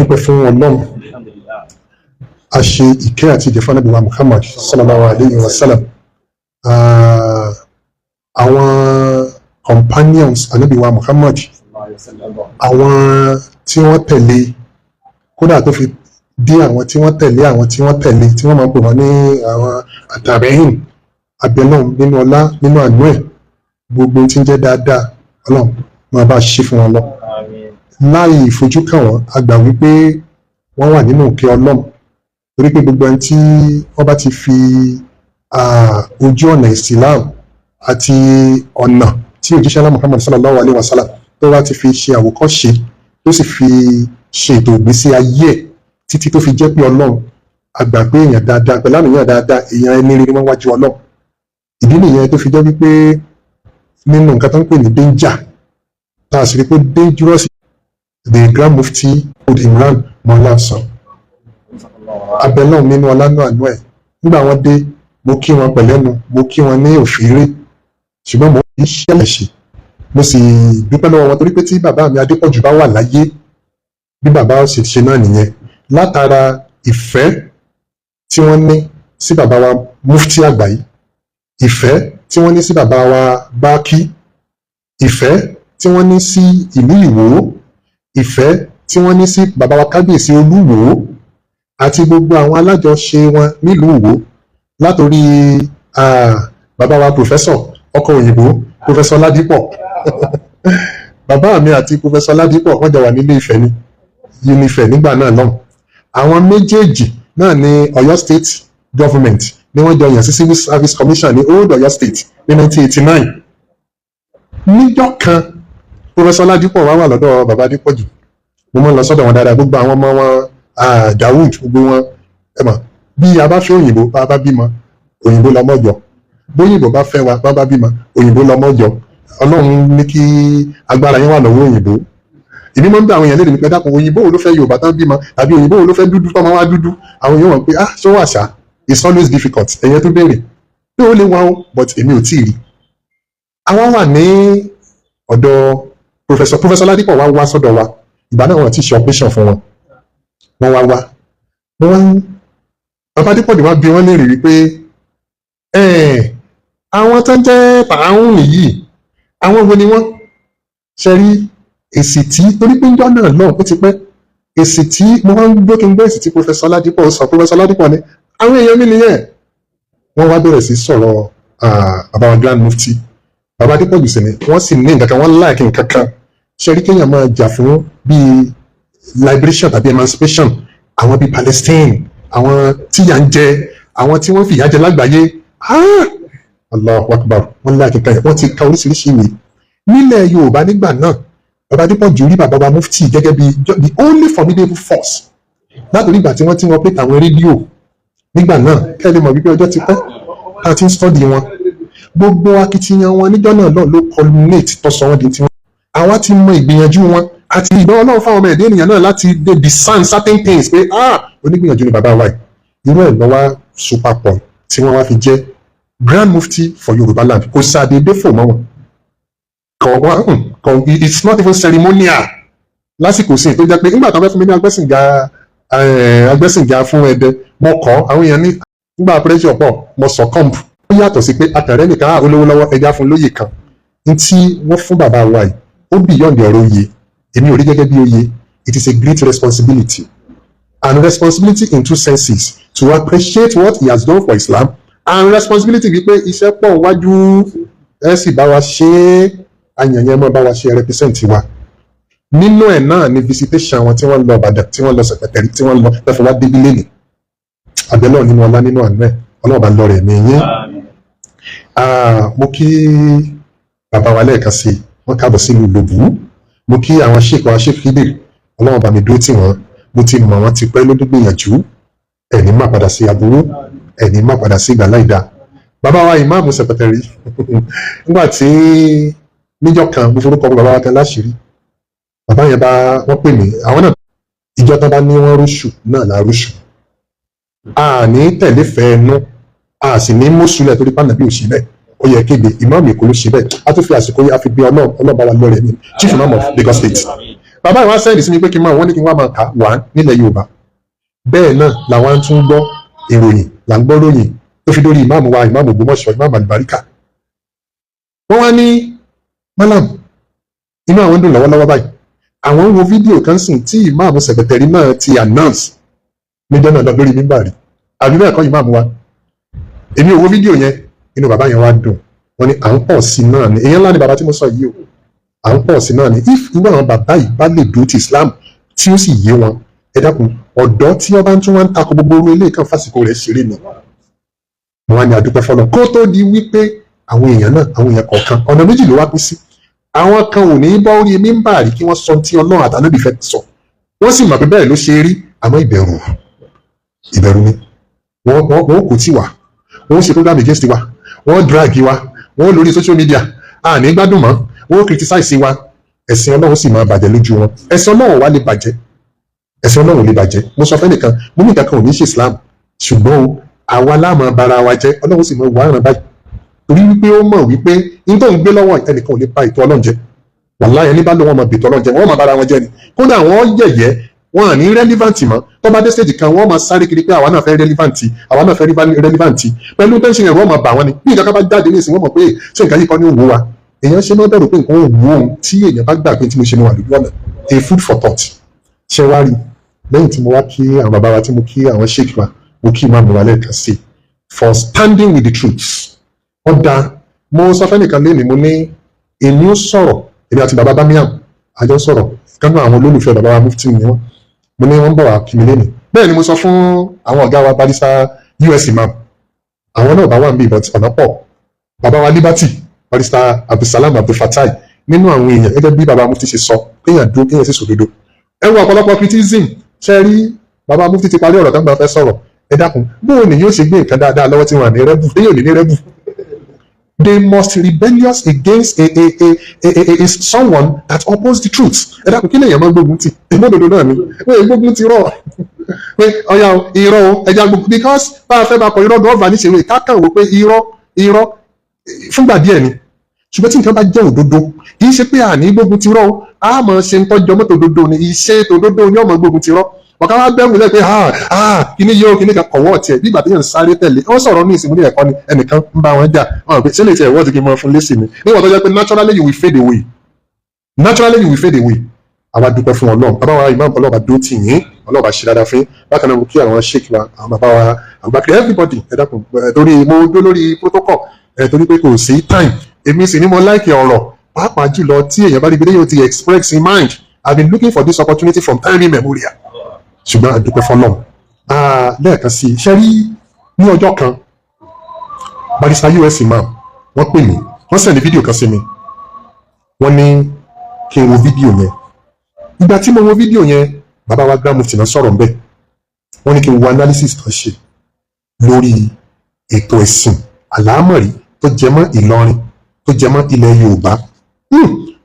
adúpẹ́ fún Ọlọ́run a ṣe ìkẹ́ àti ìjẹ̀fọ́ Ànábì wa Muhammad sallallahu alayhi wa sallam àwọn companions Ànábì wa Muhammad àwọn tí wọ́n tẹ̀lé kódà tó fi dé àwọn tí wọ́n tẹ̀lé tí wọ́n máa ń pè wọ́n ní àwọn àtàbẹ́yìn abẹ́lọ́n nínú ọlá nínú àánú ẹ̀ gbogbo tí ń jẹ́ dáadáa Ọlọ́run máa bá ṣe fún wọn lọ láì ìfojú kàn wọ́n a gbà wípé wọ́n wà nínú òkè Ọlọ́run torí pé gbogbo ẹni tí wọ́n bá ti fi ojú ọ̀nà Islam àti ọ̀nà tí òjíṣẹ́ ńlá Muhammad sallallahu alayhi wa sallam tó bá ti fi ṣe àwòkọ́ṣe tó sì fi ṣe ètò ìgbésí ayé ẹ̀ títí tó fi jẹ́ pé Ọlọ́run a gbà pé èèyàn dáadáa pẹ̀lú àníyàn dáadáa èèyàn ẹni rí wọ́n wájú Ọlọ́run ìdí nìyẹn tó fi jẹ́ wípé nínú nǹkan tó ń pè ní danger tá a sì rí pé dangerous the Grand Mufti old Imran Malam abẹ́lọ́run nínú ọlánú àánú ẹ̀ nígbà wọ́n dé mo kí wọn pẹ̀lẹ́nu mo kí wọn ní òfìrí ṣùgbọ́n mo kì í ṣẹlẹ̀ ṣe mo sì dúpẹ́ lọ́wọ́ wọn torí pé tí bàbá mi Adépọ̀jù bá wà láyé bí bàbá ṣe ṣe náà nìyẹn látara ìfẹ́ tí wọ́n ní sí bàbá wa Mufti àgbà yìí ìfẹ́ tí wọ́n ní sí bàbá wa Bákí ìfẹ́ tí wọ́n ní sí ìlú Ìwó ìfẹ́ tí wọ́n ní sí bàbá wa Kábíyèsí Olúwo àti gbogbo àwọn alájọṣe wọn nílùú Ìwó látòrí bàbá wa pòfẹ́sọ̀ ọkọ òyìnbó pòfẹ́sọ̀ Ládípọ̀ bàbá mi àti pòfẹ́sọ̀ Ládípọ̀ wọ́n jọ wà nílé Ifẹ̀ ní Unifẹ̀ nígbà náà lọ́hùn àwọn méjèèjì náà ní Ọ̀yọ́ State Government ni wọ́n jọ yàn sí Civil Service Commission ní Old Ọ̀yọ́ State ní 1989 níjọ́ kan pòfẹ́sọ̀ Ládípọ̀ wá wà lọ́dọ̀ bàbá Adépọ̀jù mo mọ́ lọ sọ́dọ̀ wọn dáadáa gbogbo àwọn ọmọ wọn Dawood gbogbo wọn ẹ mọ̀ bí a bá fẹ́ òyìnbó bá bá bímọ òyìnbó lọmọ jọ bóyìnbó bá fẹ́ wa bá bá bímọ òyìnbó lọmọ jọ Ọlọ́run ní kí agbára yẹn wà lọ́wọ́ òyìnbó ìbí mọ́ ń bẹ àwọn èèyàn lédè ní pé dákun òyìnbó wo ló fẹ́ Yorùbá tán bímọ tàbí òyìnbó wo ló fẹ́ dúdú tọ́mọ wá dúdú àwọn èèyàn wọ̀n pé ṣó wà ṣá it's always difficult ẹ̀yẹn tó béèrè pé ó lè wá o but èmi ò tí ì rí àwọn wà ní ọ̀dọ̀ Professor Ládípọ̀ wá sọ́dọ̀ wa ìgbà náà wọ́n ti ṣe operation fún wọn wọ́n wá bàbá Adépọ̀jù wá bí wọ́n léèrè wípé àwọn tó ń jẹ́ pàáhùn nìyí àwọn wo ni wọ́n ṣe rí èsì tí torí pé ńjọ́ náà náà ó ti pẹ́ èsì tí mo wá ń gbé kí n gbé èsì tí Professor Ládípọ̀ sọ Professor Ládípọ̀ ni àwọn èèyàn mi nìyẹn wọ́n wá bẹ̀rẹ̀ sí sọ̀rọ̀ bàbá wa Grand Mufti bàbá Adépọ̀jù sì ni wọ́n sì ní nǹkan kan wọ́n láìkí nǹkan kan ṣe rí kéèyàn máa jà fún bíi liberation tàbí emancipation àwọn bíi Palestine àwọn tíyà ń jẹ àwọn tí wọ́n fìyà jẹ lágbàáyé Allahu Akbar wọ́n láìkí kan yẹn wọ́n ti ka oríṣiríṣi ìwé nílẹ̀ Yorùbá nígbà náà bàbá Adépọ̀jù rí bàbá wa Mufti gẹ́gẹ́ bí the only formidable force látòrí ìgbà tí wọ́n ti wọ́n pé àwọn rédíò nígbà náà kẹ́lẹ́ mọ̀ wípé ọjọ́ ti pẹ́ tá a ti ń study wọn gbogbo akitiyan wọn níjọ́ náà ló culminate tó sọ wọ́n di tiwọn àwa ti mọ ìgbìyànjú wọn àti ìgbà Ọlọ́run fáwọn ọmọ ẹ̀dẹ́ ènìyàn náà láti discern certain things pé onígbìyànjú ni bàbá wa yìí irú ẹ̀ lọ́wọ́ sopapọ̀ tí wọ́n wá fi jẹ́ Grand Mufti for Yorùbá land kò sàdédé fò mọ́ wọn it's not even ceremonial lásìkò sí tó jẹ́ pé nígbà tó fẹ́ fún mi ní agbẹ́sìngà fún Ẹdẹ mo kọ́ àwọn èèyàn nígbà pressure pọ̀ mo succumb ó yàtọ̀ sí pé àtẹ̀rẹ́ nìkan olówó lọ́wọ́ ẹja fún lóye kan n tí wọ́n fún bàbá wa yìí ó beyond ọ̀rọ̀ oyè èmi ò rí gẹ́gẹ́ bí oyè it is a great responsibility and responsibility in two senses to appreciate what he has done for Islam and responsibility wípé iṣẹ́ pọ̀ wájú ẹ sì bá wa ṣe àyànyẹn mọ́ bá wa ṣe represent wa nínú ẹ̀ náà ni visitation wọn tí wọ́n lọ Ìbàdàn tí wọ́n lọ Sẹ̀pẹ̀tẹ̀rí tí wọ́n lọ lọ́fọ̀ wá débi lẹ́nìí àbẹ̀lọ́ nínú ọlá nínú àánú ẹ̀ ọlọ́ọ̀bá lọ rẹ̀ mí yín mo kí bàbá wa lẹ́ẹ̀kan sí wọ́n káàbọ̀ sí ìlú Ìlòbù mo kí àwọn ṣèkọ̀ aṣèkídè ọlọ́wọ́n bá mi dúró tì wọ́n mo ti mọ̀ wọ́n ti pẹ́ ló gbìyànjú ẹ̀ní má padà sí aburú ẹ̀ní má padà sí ìgbàlá ìdá bàbá wa ìmáàmù Sẹ̀pẹ̀tẹ̀rí nígbà tí níjọ́ kan mo forúkọ bàbá wa kan láṣìírí bàbá yẹn bá wọ́n pè mí àwọn náà ìjọ tán bá ní wọ́n rúṣù náà la rúṣù a ní tẹ̀lé fẹ́ ẹnu a sì ní mọ́sùlẹ̀ torí pàǹdà bí ò sí bẹ́ẹ̀ ó yẹ kéde ìmáàmù Èkó ló ṣe bẹ́ẹ̀ a tún fi àsìkò yìí a fi bí ọlọ́ọ̀bá wa lọ́rẹ̀ mi Chief Imam of Lagos State bàbá ìwà sẹ́ẹ̀dì sí mi pé kí n máa wọ́n ní kí n wá máa kà wá nílẹ̀ Yorùbá bẹ́ẹ̀ náà làwọn tún gbọ́ ìròyìn là ń gbọ́ ròyìn tó fi dórí ìmáàmù wa ìmáàmù Ògbómọ̀ṣọ́ ìmáàmù àlùbáríkà wọ́n wá ní Malam inú àwọn dùn lọ́wọ́lọ́wọ́ báyìí àwọn ń wo fídíò kan sìn tí ìmáàmù sẹ̀kẹ̀tẹ̀rì náà ti announce níjọ́ náà lórí mímbàrí àbí bẹ́ẹ̀ kọ́ ìmáàmù wa èmi ò wo fídíò yẹn inú bàbá yẹn wá dùn wọ́n ní à ń pọ̀ sí náà ni èèyàn ńlá ni bàbá tí mo sọ yìí o à ń pọ̀ sí náà ni if irú àwọn bàbá yìí bá lè dúró ti Islam tí ó sì yé wọn ẹ dákun ọ̀dọ́ tí wọ́n bá ń tún wá ń takò gbogbo orú ilé kan fásitì rẹ̀ ṣeré ni wọ́n á ní adúpẹ́ fọlọ́ kó tó di wípé àwọn èèyàn náà àwọn èèyàn kọ̀ọ̀kan ọ̀nà méjì ló wá pín sí àwọn kan ò ní bá orí mímbàrí kí wọ́n sọ tí Ọlọ́run àtànábì fẹ́ sọ wọ́n sì mọ̀ pé bẹ́ẹ̀ ló ṣe rí àmọ́ ìbẹ̀rù ni wọ́n kò tí wà wọ́n ṣe program against wa wọ́n drag wa wọ́n lórí social media àní gbádùn mọ́ wọ́n criticize wa ẹ̀sìn Ọlọ́run sì máa bàjẹ́ lójú wọn ẹ̀sìn Ọlọ́run wá lè bàjẹ́ ẹ̀sìn Ọlọ́run lè bàjẹ́ mo sọ fẹ́ nìkan mo ní kankan ò ní ṣe Islam ṣùgbọ́n àwa láàmú bara wa jẹ́ Ọlọ́run sì máa wà ràn báyìí torí wípé ó mọ̀ wípé ní tó ń gbé lọ́wọ́ ẹnìkan ò lè pa ètò Ọlọ́run jẹ́ wàláhì ẹni bá lọ wọn mọ̀ bètò Ọlọ́run jẹ́ wọ́n máa bára wọn jẹ́ ni kódà wọ́n yẹ̀yẹ́ wọn à ní rẹ́lífàǹtì mọ́ tó bá dé stage kan wọ́n máa sáré kiri pé àwa náà fẹ́ rẹ́lífàǹtì àwa náà fẹ́ rẹ́lífàǹtì pẹ̀lú tẹ́ńṣin ẹ̀rọ máa bà wọ́n ni bí nǹkan bá jáde ní ìsìn wọ́n mọ̀ pé ṣé nǹkan yìí kọ́ ní òwò wa èèyàn ṣe máa bẹ̀rù pé nǹkan òwò ohun tí èèyàn bá gbà pé tí mo ṣe ní wà lójú ọ̀nà a food for thought ṣé wá rí lẹ́yìn tí mo wá kí àwọn bàbá wa tí mo kí àwọn sheik wa mo kí ìmáàmù wa lẹ́ẹ̀kan sí for standing with the truth ọ̀dà mo sọ fẹ́nìkan lé ní mo ní èmi ó sọ̀rọ̀ èmi àti bàbá bámíàm àjọ sọ̀rọ̀ kánú àwọn olólùfẹ́ bàbá wa Mufti ni wọ́n mo ní wọ́n bọ̀ wá kí mi lé ní bẹ́ẹ̀ ni mo sọ fún àwọn ọ̀gá wa barista US imam àwọn náà bá wà níbi ìbọn ọ̀nà pọ̀ bàbá wa Liberty barista Abdulsalam Abdulfatai nínú àwọn èèyàn gẹ́gẹ́ bí bàbá Mufti ṣe sọ kéèyàn dúró kéèyàn sì sòdodo ẹ wo ọ̀pọ̀lọpọ̀ criticism ṣe rí bàbá Mufti ti parí ọ̀rọ̀ tó ń gbà fẹ́ sọ̀rọ̀ ẹ dákun bóun ni yóò ṣe gbé nǹkan dáadáa lọ́wọ́ tí wọn à ní rẹ́bù téèyàn ò ní rẹ́bù they must rebellious against someone that opposes the truth ẹ dákun kí lèèyàn máa gbógun tì ìmọ̀dodo náà ni wọ́n gbógun ti rọ̀ pé ọ̀yà irọ́ o ẹja gbogbo because bá a fẹ́ bá kọ irọ́ gọ́ọ̀fà níṣẹ́ kákan wò pé irọ́ fúngbà díẹ̀ ni ṣùgbọ́n tí nǹkan bá jẹ́ òdodo kì í ṣe pé àní gbógun ti rọ́ o a máa ṣe ń tọ́jú ọmọ tòdodo ni iṣẹ́ tòdodo ni ọmọ gbógun ti rọ́ ọ̀ká wá bẹ́ẹ̀ wílẹ̀ pé kíní yóò kíní kan kọ̀wọ́ tiẹ̀ bí ìgbà tí yẹn ń sáré tẹ̀lé wọ́n sọ̀rọ̀ ní ìsìnkú ní ẹ̀kọ́ ni ẹnìkan ń bá wọn jà wọn pé sílẹ̀ tí ẹ̀wọ́ ti kí n mọ fún lẹ́sìn ni níwọ̀n tó jẹ́ pé naturally you will fade away àwa dúpẹ́ fún Ọlọ́run bàbá wa Imam ọlọ́ọ̀bà dó tì yín ọlọ́ọ̀bà ṣe dáadáa fún bákan náà mo kí àwọn sheik wa àwọn bàbá wa àgbàkiri everybody ẹ dákun torí mo dó lórí protocol torí pé kò sí time èmi sì ni mo láìkì ọ̀rọ̀ pàápàá jùlọ tí èèyàn bá rí ibi yóò ti express in mind I've been looking for this opportunity from time immemorial ṣùgbọ́n àdúpẹ́ fọlọ́run lẹ́ẹ̀kan sí ṣe rí ní ọjọ́ kan barista US imam wọ́n pè mí wọ́n sẹ̀ndí fídíò kan sí mi wọ́n ní kí n wo fídíò yẹn ìgbà tí mo wo fídíò yẹn bàbá wa Grand Mufti náà sọ̀rọ̀ ńbẹ̀ wọ́n ní kí n wo analysis tó ṣe lórí ètò ẹ̀sìn àlámọ̀rí tó jẹmọ́ Ìlọrin tó jẹmọ́ ilẹ̀ Yorùbá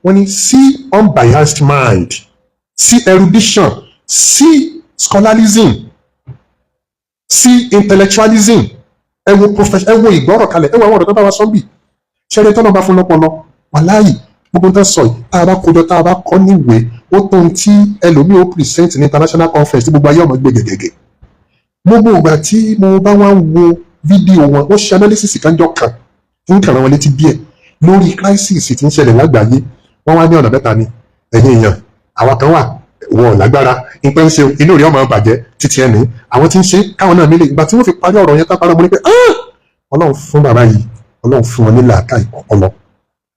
wọ́n ní sí unbiased mind sí erudition sí scholarism sí intellectualism ẹ wo ìgbọ́rọ̀ kalẹ̀ ẹ wo àwọn ọ̀rọ̀ tó bá wa sọ́ńbì ṣẹlẹ̀ tọ́nà bá fún lọ́pọlọ wàláyì gbogbo tó sọ yìí tá a bá kójọ tá a bá kọ́ níwèé ó tó ń tí ẹlòmíì ó present ní international conference tí gbogbo ayé ọmọ gbé gẹ́gẹ́ gbogbo ìgbà tí mo bá wá ń wo fídíò wọn ó ṣe analysis kanjọ kan ń kàn wọn létí díẹ̀ lórí crisis tí ń ṣẹlẹ̀ lágbàáyé wọ́n wá ní ọ̀nà mẹ́ta ni ẹ̀yin èèyàn àwọn kan wà wọn lágbára nǹkan ń ṣe inú rẹ̀ ọmọ bàjẹ́ títí ẹni àwọn tí ń ṣe káwọn náà nílé ìgbà tí wọ́n fi parí ọ̀rọ̀ yẹn tápára mo ní pé Ọlọ́run fún bàbá yìí Ọlọ́run fún wọn ní làákàyè ọpọlọ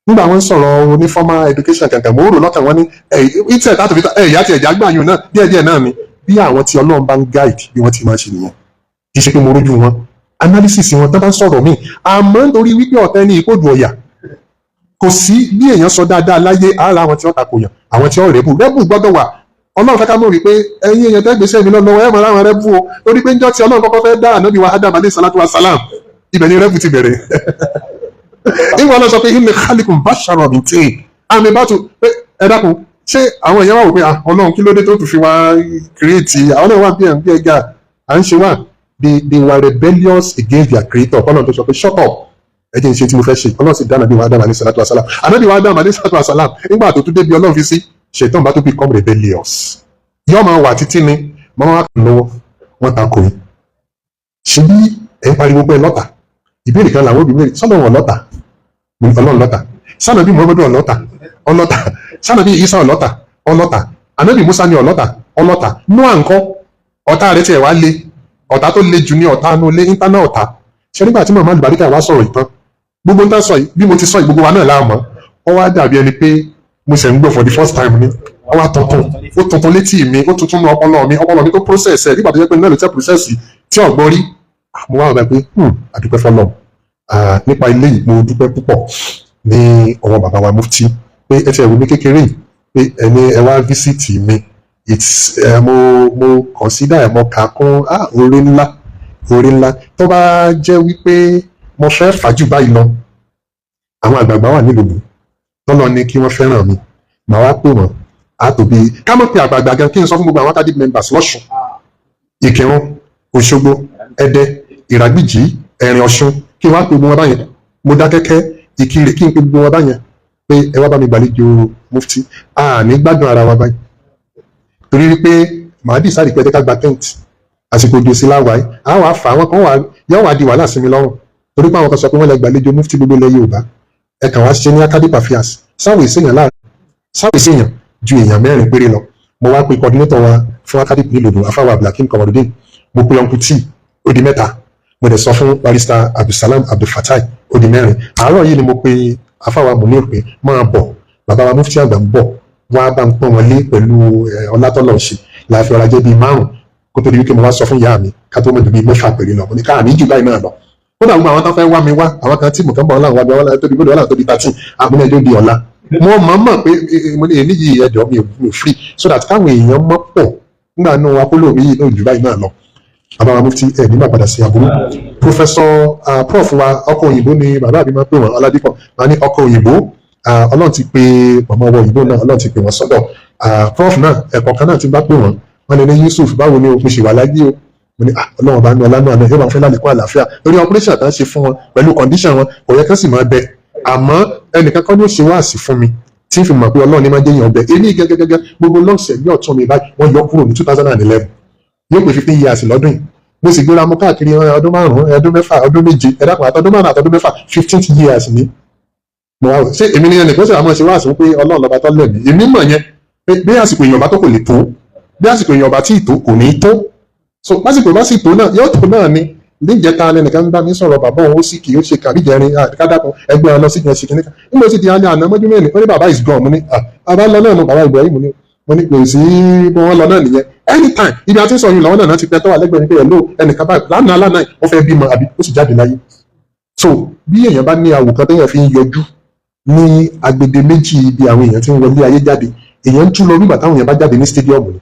nígbà wọn ń sọ̀rọ̀ ní formal education kankan mo rò lọ́kàn wọn ní ìtẹ̀ láti fi ìyá tí ẹ̀já gbàyàn náà díẹ̀díẹ̀ náà ni bí àwọn tí Ọlọ́run bá ń guide bí wọ́n ti máa ṣe nìyẹn kì í ṣe pé mo rójú wọn analysis wọn tó bá ń sọ̀rọ̀ míì àmọ́ nítorí wípé ọ̀tẹ́ ní ìkódù ọ̀yà kò sí bí èèyàn sọ dáadáa láyé ara àwọn tí wọ́n takò yàn àwọn tí wọ́n rẹ́bù gbọ́dọ̀ wà Ọlọ́run fẹ́ ká mọ̀ wípé ẹ̀yin èèyàn tẹ́gbèsè mi lọ́wọ́ ẹ̀ mọ̀ láwọn rẹ́bù o torí pé njọ́ tí Ọlọ́run kọ́kọ́ fẹ́ dá ànábì wa Adam alayhi salatu wa salam ibẹ̀ ni rẹ́bù ti bẹ̀rẹ̀ ìwọ Ọlọ́run sọ pé inni khaliqun basharan min tin àmì bá tu pé ẹ dákun ṣé àwọn èèyàn wà wò pé Ọlọ́run kí ló dé tó tún fi wá kírètì àwọn náà wà bí ẹ̀ǹgá à ń ṣe wà they were rebellious against their creator Ọlọ́run tó sọ pé shut up ẹ jẹ́ n ṣe tí mo fẹ́ ṣe Ọlọ́run sì dá ànábì wa Adam alayhi salatu wa salam ànábì wa Adam alayhi salatu wa salam nígbà tó tún débi Ọlọ́run fi sí ṣètàn bá tó become rebellious yóò máa wà títí ni máa wà kàn lọ́wọ́ wọ́n ta kò ní. ṣe bí ẹ̀ ń pariwo pé lọ́tà ìbéèrè kan làwọn òbí mẹ́rin sọ́nà wọn lọ́tà ọlọ́run lọ́tà sọ́nà bí Muhammadu ọlọ́tà ọlọ́tà sọ́nà bí Isa ọlọ́tà ọlọ́tà Ànábì Musa ni ọlọ́tà ọlọ́tà Nóà ńkọ́ ọ̀tá rẹ̀ tiẹ̀ wá lé ọ̀tá tó le jù ní ọ̀tá inú ilé íńtánà ọ̀tá ṣe nígbà tí màmá àlùbáríkà wá sọ̀rọ̀ ìtàn gbogbo ń tán sọ bí mo ti sọ gbogbo wa náà láàmú ọ wá dàbí ẹni pé mo ṣẹ̀ ń gbọ́ for the first time ni ọ wá tuntun ó tuntun létí mi ó tuntun ní ọpọlọ mi tó process ẹ nígbà tó yẹ pé náà ló tẹ process tí ọgbọ́n rí mo wá wà pé àdúpẹ́ fọlọ́ nípa ilé yìí mo dúpẹ́ púpọ̀ ní ọwọ́ bàbá wa Mufti pé ẹ ti ẹ̀rù mi kékeré yìí pé ẹni ẹ wá visit mi mo consider ẹ mo kà kún oore ńlá tó bá jẹ́ wípé mo fẹ́ fàájù báyìí lọ àwọn àgbààgbà wà nílùú tọ́lọ́ ní kí wọ́n fẹ́ràn mi màá wá pè wọ́n àtòbí ká mọ̀ pé àgbààgbà gan kí n sọ fún gbogbo àwọn academic members lọ́sùn Ìkìrun Òṣogbo Ẹdẹ Ìràgbìjí Ẹ̀rìn Ọ̀ṣun kí n wá pè gbogbo wọn báyẹn Mọdákẹ́kẹ́ Ìkirè kí n pè gbogbo wọn báyẹn pé ẹ wá bá mi gbàlejò Mufti ní gbádùn ara wa báyìí torí wípé màá dì sáré pẹ́ẹ́tẹ́ ká gba tent àsìkò òjò sí láwàá àwọn àfà àwọn kan yóò wá di wàhálà sí mi lọ́rùn torí pé àwọn kan sọ pé wọ́n lè gbàlejò Mufti gbogbo ilẹ̀ Yorùbá ẹ kàn wá ṣe ní academic affairs sáwọ ìsèyàn ju èèyàn mẹ́rin péré lọ mo wá pe coordinator wa fún academic nílòdò afáwà Abdulhakeem Kamarudin mo pe uncle T ó di 3 mo dẹ̀ sọ fún barrister Abdulsalam Abdulfatai ó di 4 àárọ̀ yìí ni mo pe afáwà Munir pé máa bọ̀ bàbá wa Mufti àgbà ń bọ̀ wọ́n á bá ń pọ́n wọn lé pẹ̀lú ọlátọ́lọ̀ ṣe láàfin ọ̀rọ̀ ajẹ́ bíi 5 kó tó di wípé mo wá sọ fún ìyá mi ká tó mọ̀ ju bíi 6 péré lọ mo ní káà ní jù báyìí náà lọ kódà gbogbo àwọn tó fẹ́ wá mi wá àwọn kan tí mo kàn bọ̀ ọ̀la àwọn ọ̀la tó di gbọ́dọ̀ ọ̀la tó di 13 àmúlẹ̀ ẹjọ́ di ọ̀la mo mọ̀ pé mo ní èyí yìí ẹjọ́ mi ò free so that káwọn èèyàn mọ̀ pọ̀ nígbà náà apolo mi yìí náà jù báyìí náà lọ bàbá wa Mufti ẹ̀ nígbà padà sí aburú prof wa ọkọ̀ òyìnbó ni bàbá mi máa pè wọ́n Ọládìpọ̀ máa ní ọkọ̀ òyìnbó ọlọ́run ti pe ọmọ ọwọ́ òyìnbó náà ọlọ́run ti pè wọ́n sọ́dọ̀ prof náà ẹ̀kọ́ kan náà ti bá pè wọ́n wọ́n lè ní Yusuf báwo ni o fi ṣèwà láyé o mo ní ọlọ́run bá ní ọlánú àná yóò máa fẹ́ lálẹ́kọ́ àlàáfíà lórí operation àtàn ṣe fún wọn pẹ̀lú condition wọn kò yẹ kán sì máa bẹ àmọ́ ẹnìkan kan ní ó ṣe wáàsí fún mi tí n fi mọ̀ pé ọlọ́run ní máa jẹ́ èèyàn bẹ èmi gẹ́gẹ́gẹ́ gbogbo lọ́ọ̀sẹ̀ bí ọ̀tún mi báyìí wọ́n yọ kúrò ní 2011 yóò pé 15 years lọ́dún yìí mo sì gbéra mo káàkiri ọdún 5 ọdún 6 ọdún 7 ẹ̀dàkùn àtọdún 5 àtọdún 6 15 years ni mo wá ṣé èmi ní ẹnìkan sì àmọ́ ṣe wáàsí pé ọlọ́run lọ́ba tó lẹ̀mí èmi mọ̀ yẹn pé bí àsìkò èèyàn bá tó kò lè tó bí àsìkò èèyàn bá tí ì tó kò ní tó so lásìkò bá sì tó náà yóò tó náà ni níjẹta lẹnìkan bá mi sọ̀rọ̀ bàbá òun ó sì kì í ó ṣe kàbíjẹrin kádàkùn ẹgbẹ́ ọ lọ sí ìjẹsì kìnìkan nígbà ó sì di alẹ́ àná mọ́jú mẹ́rin ó ní bàbá is gone mo ní bàbá lọ náà nù bàbá Ibrahim mo ní kò sí bí wọ́n lọ náà nìyẹn anytime ibi àti sọ̀rọ̀ làwọn náà ti pẹ́ tọ́wà lẹ́gbẹ̀ẹ́ nípa ẹ̀lò ẹnìkan báyìí lánàá wọ́n fẹ́ bímọ àbí ó sì jáde láyé so bí èèyàn bá ní àwòkán téèyàn fi ń yọjú ní agbede méjì ibi àwọn èèyàn tí ń wọlé ayé jáde èèyàn ń tún lọ nígbà táwọn èèyàn bá jáde ní stadium ni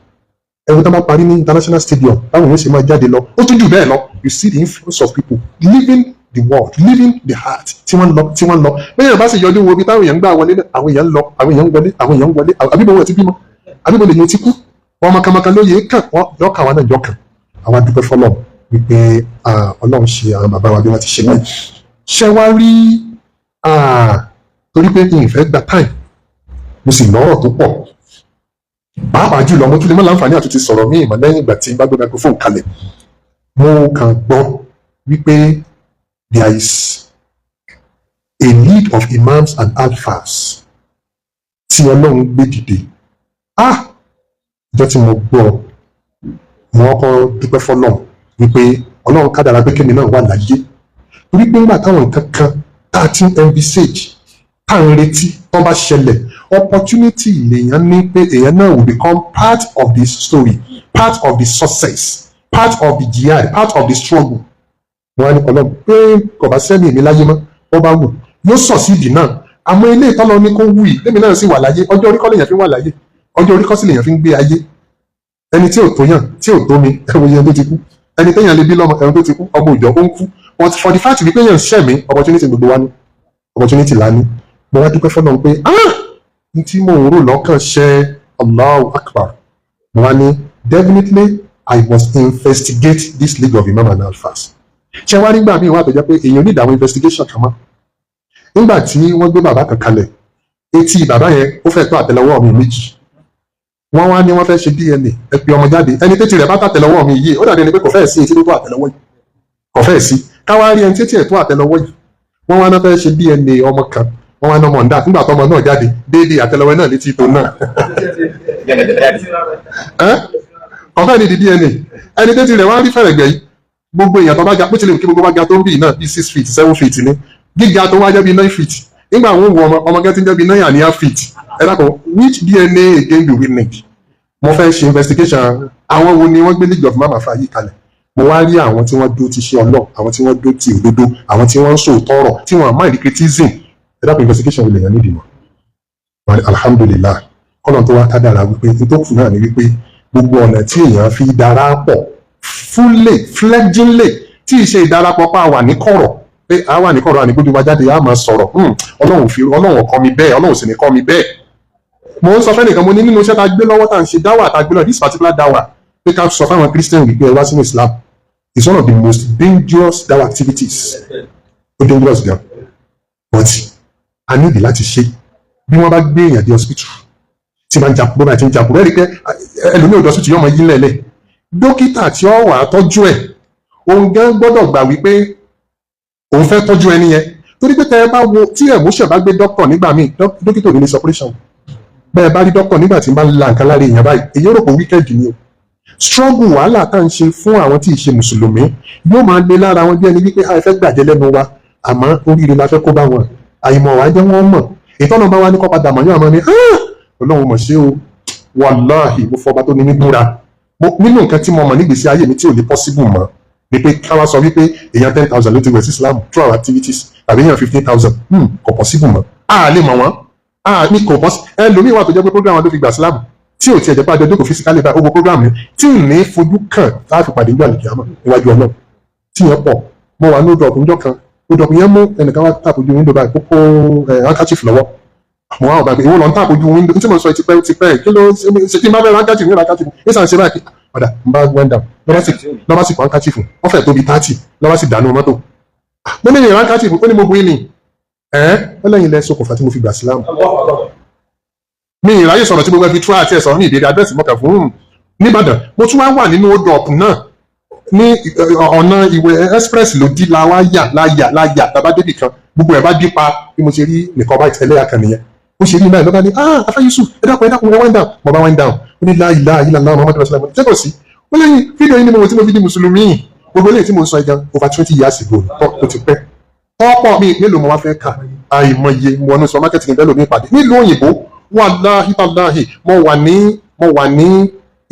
ẹ̀rù tó bá parí ní international stadium táwọn èèyàn sì máa jáde lọ ó tún jù bẹ́ẹ̀ lọ you see the influence of people living the world living the heart tí wọ́n lọ bẹ́ẹ̀ bá sì yọjú wo ibi táwọn èèyàn ń gbà wọlé àwọn èèyàn lọ àwọn èèyàn wọlé àbíbo wọn ti bímọ àbíbo lè yẹn ti kú wọn mọ̀kànmọ̀kàn ló yẹ kàn wọ́n yọkà wa náà jọkàn àwọn adúpẹ́ fọlọ́ wípé ọlọ́run ṣe àwọn bàbá wa bí wọ́n ti ṣe báyìí ṣé wá rí torí pé kí n fẹ́ gba time mo sì lọ́rọ̀ tó pọ̀ pàápàá jùlọ mo tún lè mọ́ láǹfààní àtúntì sọ̀rọ̀ mí ìmọ̀ lẹ́yìn ìgbà tí n bá gbé microphone kalẹ̀ mo kàn gbọ́ wípé there is a need of imams and alfas tí ọlọ́run gbé dìde ìjọ tí mo gbọ́ mo kọ́ dúpẹ́ fọlọ́ wípé ọlọ́run kádàrá pé kémi náà wà láyé torí pé nígbà táwọn nǹkan kan tá a ti ń envisage tá à ń retí tó bá ṣẹlẹ̀ opportunity lèèyàn ní pé èèyàn náà will become part of the story part of the success part of the jihad part of the struggle wọn á ní ọlọ́run pé kò bá sẹ́ni èmi láyé mọ́ wọ́n bá wù yóò sọ̀ sí ìdì náà àmọ́ ilé ìtọ́lọ ní kó wù yìí lèmi náà sì wà láyé ọjọ́ orí kọ́ lèèyàn fi wà láyé ọjọ́ orí kọ́ sí lèèyàn fi ń gbé ayé ẹni tí ò tó yàn tí ò tó mi ẹwọ yẹn tó ti kú ẹni téèyàn lè bí lọ́mọ ẹ̀rọ tó ti kú ọmọ òjò ó ń kú but for the fact wípé yẹn ń ṣẹ̀mí opportunity gbogbo wa ní opportunity la ní mo wá dúpẹ́ fọ́nà pé ní tí mo rò lọ́kàn ṣe Allahu Akbar mo wá ní definitely I must investigate this league of imam and alfas ṣé wá nígbà míì wà tó jẹ́ pé èèyàn ní ìdààmú investigation kan mọ́ nígbà tí wọ́n gbé bàbá kan kalẹ̀ etí bàbá yẹn ó fẹ́ tó àtẹ́lẹwọ́ mi méjì wọ́n wá ní wọ́n fẹ́ ṣe DNA ẹ pe ọmọ jáde, ẹni tẹ́tí rẹ̀ bá tàtẹ́lẹwọ́ mi yìí ó dàbí ẹni pé kò fẹ́ẹ̀ sí etí tó tó àtẹ́lẹwọ́ yìí, kò fẹ́ẹ̀ sí káwá rí ẹni tẹ́tí ẹ̀ tó àtẹ́lẹwọ́ yìí, wọ́n wá náà fẹ́ ṣe DNA ọmọ kan, wọ́n wá náà mọ̀ nígbà tó ọmọ náà jáde déédéé àtẹ́lẹwọ́ náà létí tó náà ọ̀fẹ́ ni di DNA ẹni tẹ́tí rẹ̀ wá rí fẹ̀rẹ̀gbẹ̀ yìí, gbogbo èèyàn tó bá ga bó tilẹ̀ kí gbogbo bá ga tó ń bì náà bí 6 feet 7 feet ni gíga tó wá jẹ́ bí 9 feet nígbà wọn wo ọmọ gẹ́tí jẹ́ bí 9.5 feet ẹ dákun which DNA again do we need? Mo fẹ́ ṣe investigation àwọn wo ni wọ́n gbé league of mama fa yìí kalẹ̀, mo wá rí àwọn tí wọ́n dó ti ṣe ọlọ́, àwọn tí wọ́n dó ti òdodo, àwọn tí wọ́n ń sòótọ́ ọ̀rọ̀, tí wọ́n mind criticism, ẹ dákun investigation ilẹ̀ yẹn nídìí mọ́. Alhamdulillah kọ́nà tó wá kádàrá wípé nítòkù náà ni wípé gbogbo ọ̀nà tí èèyàn fi darapọ̀ fully fledgingly tí ìṣe ìdarapọ̀ pa wà ní kọ̀rọ̀ pé a wà ní kọ̀rọ̀ ànígbójú wa jáde a máa sọ̀rọ̀ ọlọ́run kọ́ mi bẹ́ẹ̀, ọlọ́run sì ní kọ́ mi bẹ́ẹ̀. Mo ń sọ fẹ́ nìkan mo ní nínú iṣẹ́ tá a gbé lọ́wọ́ tá à ń ṣe dáwà tá a gbé lọ this particular dáwà pé ká sọ fáwọn Christian wípé ẹ wá sínú Islam is one of the most dangerous dáwà activities, ó dangerous gan but a nídìí láti ṣe. Bí wọ́n bá gbé èèyàn dé hospital tí máa ń jàpọ̀ bá ti ń jàpọ̀ rí pé ẹlòmíì òdò hospital yóò mọ yín lẹ̀lẹ̀, dókítà tí ó wà tọ́jú ẹ̀ òun gan gbọ́dọ̀ gbà wípé òun fẹ́ tọ́jú ẹni yẹn, torí pé tẹ́ ẹ bá wo tí emotion bá gbé dókítà nígbà míì dókítà ò ní ní separation, bẹ́ẹ̀ bá rí dókítà nígbà tí ń bá ń la nǹkan lára èèyàn báyìí èyí rò pé wíkẹ́ẹ̀dì ni o. Struggle wàhálà tá à ń ṣe fún àwọn tí ì ṣe mùsùlùmí yóò máa lé lára wọn bí ẹni wípé a fẹ́ gbàjẹ́ lẹ́nu wa àmọ́ oríire la fẹ́ kó bá wọn, àìmọ̀ wá jẹ́ wọ́n mọ̀ ìtọ́nà bá wá ní kọ́ padà mọ̀ yóò máa ní ọlọ́run mọ̀ ṣe o wàláhì mo fọba tó ní ní búra nínú nǹkan tí mo mọ̀ nígbèsí ayé mi tí ò ní possible mọ́ ni pé káwá sọ wípé èèyàn 10,000 ló ti wẹ̀ sí Islam through our activities tàbí èèyàn 15,000 kò possible mọ́ a lè mọ̀ wọ́n ní kò possible. Ẹlòmíì wà tó jẹ́ pé program ló fi gbà Islam tí ò tiẹ̀ jẹ́ pé àjọ jókòó physically bá owó program ni tí ì ní fojú kàn láti pàdé ní àlùkìyámà níwájú ọlọ́run tí yẹn pọ̀. Mo wà ní odò ọ̀kùn jọ kan odò ọ̀kùn yẹn mú ẹnìkan wá tàpójú window báyìí kókó handkerchief lọ́wọ́ mo wá ọ̀gá pé ìwọ lọ ń tàpójú window tí mo sọ tipẹ́ kí ló ṣe kí n bá fẹ́ handkerchief ní handkerchief ní sàn ṣe báyìí ọ̀dà n bá went down lọ́ba sì kọ́ handkerchief wọ́n fẹ́ tóbi 30 lọ́ba sì dànù mọ́tò mo ní ìrìn handkerchief ó ní mo bu ìní ó lẹ́yìn lẹ́ ṣokùnfà tí mo fi gbà sílámù mi ìráyè sọ̀rọ̀ tí mo fẹ́ fi tú àti ẹ̀sọ̀rọ̀ ní ìdédé adẹ́sì mọ́kà fún nìbàdàn mo tún wá wà nínú odò ọ̀pù náà ní ọ̀nà ìwé express ló dí láyà tàbá débì kan gbogbo ẹ̀ bá dí pa bí mo ṣe rí nìkan bá ìtẹ́lẹ̀ àkàn nìyẹn ó ṣe rí náà lọ́ba ní afẹ́ Yusuf ẹ dákun mo wind down mo bá wind down ó ní la ilaha illallah Muhammadu rasulullah ṣé kò sí ó lẹ́yìn fídíò yìí ni mo wò tí mo fi di mùsùlùmí gbogbo eléyìí tí mo sọ ìgan over 20 years ago tó ti pẹ́ ọ̀pọ̀ mi mélòó mo wá fẹ́ kà àìmọye mo wọnú sọ marketing bẹ́ẹ̀ lómi ìpàdé nílùú òyìnbó wàláhì tàláhì mo wà ní